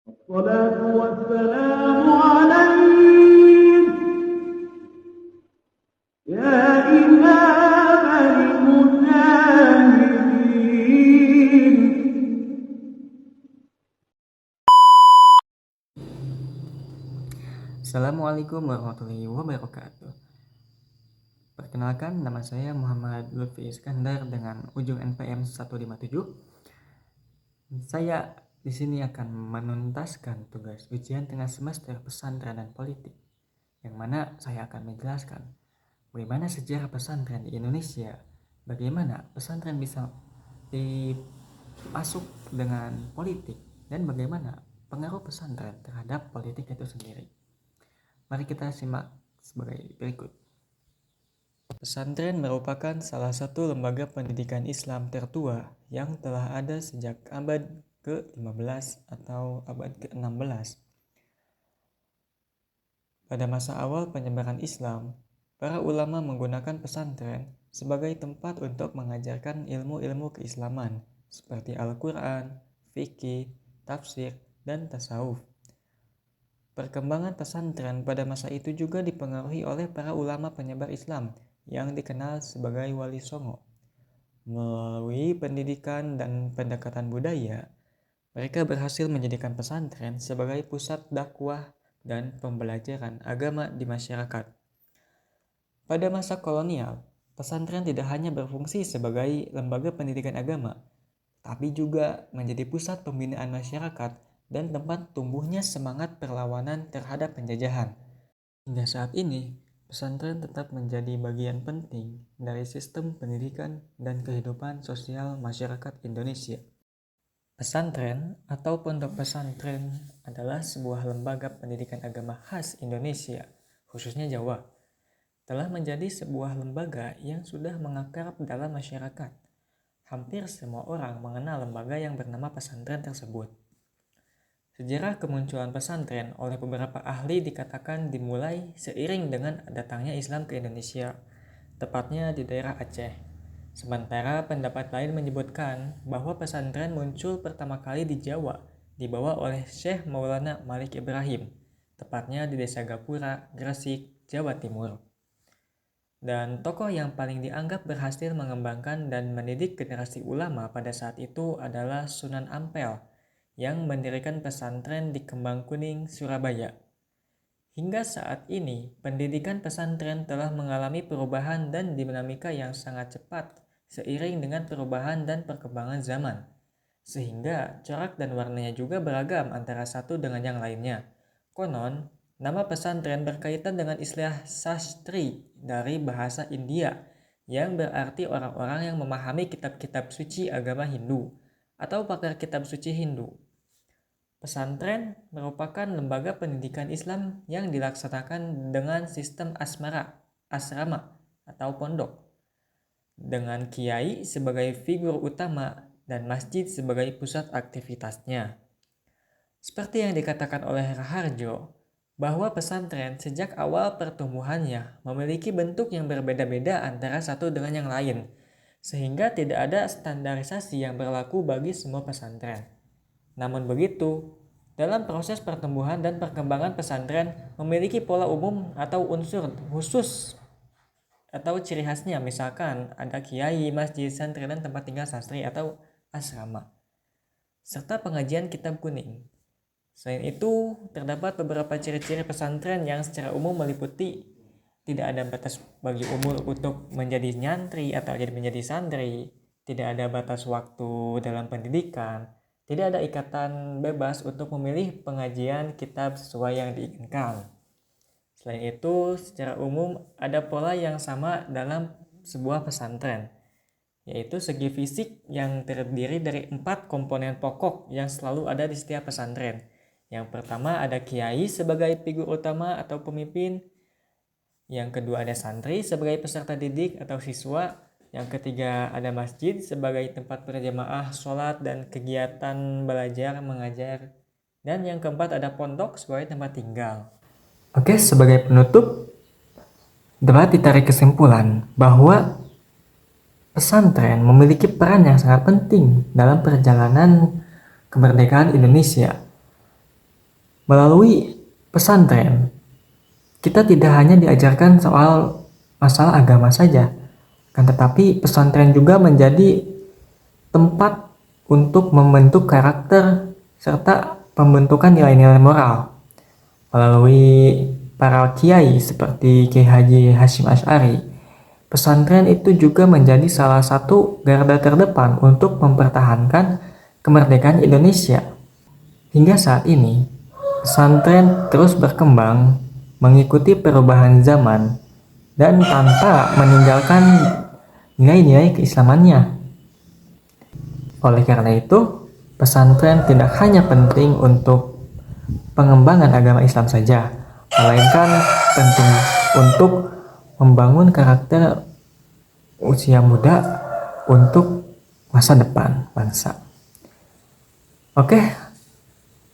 الصلاة والسلام عليك يا إمام المجاهدين. Assalamualaikum warahmatullahi wabarakatuh. Perkenalkan, nama saya Muhammad Lutfi Iskandar dengan ujung NPM 157. Saya di sini akan menuntaskan tugas ujian tengah semester pesantren dan politik, yang mana saya akan menjelaskan bagaimana sejarah pesantren di Indonesia, bagaimana pesantren bisa dipasuk dengan politik, dan bagaimana pengaruh pesantren terhadap politik itu sendiri. Mari kita simak sebagai berikut. Pesantren merupakan salah satu lembaga pendidikan Islam tertua yang telah ada sejak abad ke-15 atau abad ke-16. Pada masa awal penyebaran Islam, para ulama menggunakan pesantren sebagai tempat untuk mengajarkan ilmu-ilmu keislaman seperti Al-Quran, fikih, tafsir, dan tasawuf. Perkembangan pesantren pada masa itu juga dipengaruhi oleh para ulama penyebar Islam yang dikenal sebagai Wali Songo. Melalui pendidikan dan pendekatan budaya, mereka berhasil menjadikan pesantren sebagai pusat dakwah dan pembelajaran agama di masyarakat. Pada masa kolonial, pesantren tidak hanya berfungsi sebagai lembaga pendidikan agama, tapi juga menjadi pusat pembinaan masyarakat dan tempat tumbuhnya semangat perlawanan terhadap penjajahan. Hingga saat ini, pesantren tetap menjadi bagian penting dari sistem pendidikan dan kehidupan sosial masyarakat Indonesia. Pesantren atau pondok pesantren adalah sebuah lembaga pendidikan agama khas Indonesia, khususnya Jawa. Telah menjadi sebuah lembaga yang sudah mengakar dalam masyarakat. Hampir semua orang mengenal lembaga yang bernama pesantren tersebut. Sejarah kemunculan pesantren oleh beberapa ahli dikatakan dimulai seiring dengan datangnya Islam ke Indonesia, tepatnya di daerah Aceh. Sementara pendapat lain menyebutkan bahwa pesantren muncul pertama kali di Jawa, dibawa oleh Syekh Maulana Malik Ibrahim, tepatnya di Desa Gapura, Gresik, Jawa Timur. Dan tokoh yang paling dianggap berhasil mengembangkan dan mendidik generasi ulama pada saat itu adalah Sunan Ampel, yang mendirikan pesantren di Kembang Kuning, Surabaya. Hingga saat ini, pendidikan pesantren telah mengalami perubahan dan dinamika yang sangat cepat seiring dengan perubahan dan perkembangan zaman. Sehingga corak dan warnanya juga beragam antara satu dengan yang lainnya. Konon, nama pesantren berkaitan dengan istilah sastri dari bahasa India yang berarti orang-orang yang memahami kitab-kitab suci agama Hindu atau pakar kitab suci Hindu. Pesantren merupakan lembaga pendidikan Islam yang dilaksanakan dengan sistem asrama atau pondok, dengan kiai sebagai figur utama dan masjid sebagai pusat aktivitasnya. Seperti yang dikatakan oleh Raharjo, bahwa pesantren sejak awal pertumbuhannya memiliki bentuk yang berbeda-beda antara satu dengan yang lain, sehingga tidak ada standarisasi yang berlaku bagi semua pesantren. Namun begitu, dalam proses pertumbuhan dan perkembangan pesantren memiliki pola umum atau unsur khusus atau ciri khasnya, misalkan ada kiai, masjid, santri, dan tempat tinggal santri atau asrama, serta pengajian kitab kuning. Selain itu, terdapat beberapa ciri-ciri pesantren yang secara umum meliputi tidak ada batas bagi umur untuk menjadi nyantri atau menjadi santri, tidak ada batas waktu dalam pendidikan, tidak ada ikatan bebas untuk memilih pengajian kitab sesuai yang diinginkan. Selain itu, secara umum ada pola yang sama dalam sebuah pesantren, yaitu segi fisik yang terdiri dari 4 komponen pokok yang selalu ada di setiap pesantren. Yang pertama ada kiai sebagai figur utama atau pemimpin. Yang kedua ada santri sebagai peserta didik atau siswa. Yang ketiga ada masjid sebagai tempat berjamaah, sholat, dan kegiatan belajar mengajar. Dan yang keempat ada pondok sebagai tempat tinggal. Oke, sebagai penutup, dapat ditarik kesimpulan bahwa pesantren memiliki peran yang sangat penting dalam perjalanan kemerdekaan Indonesia. Melalui pesantren, kita tidak hanya diajarkan soal masalah agama saja, kan tetapi pesantren juga menjadi tempat untuk membentuk karakter serta pembentukan nilai-nilai moral. Melalui para kiai seperti Kiai Haji Hasyim Asy'ari, pesantren itu juga menjadi salah satu garda terdepan untuk mempertahankan kemerdekaan Indonesia. Hingga saat ini, pesantren terus berkembang mengikuti perubahan zaman dan tanpa meninggalkan nilai-nilai keislamannya. Oleh karena itu, pesantren tidak hanya penting untuk pengembangan agama Islam saja, melainkan penting untuk membangun karakter usia muda untuk masa depan bangsa. Oke,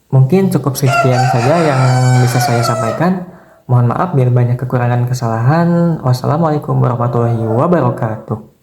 mungkin cukup sekian saja yang bisa saya sampaikan. Mohon maaf bila banyak kekurangan kesalahan. Wassalamualaikum warahmatullahi wabarakatuh.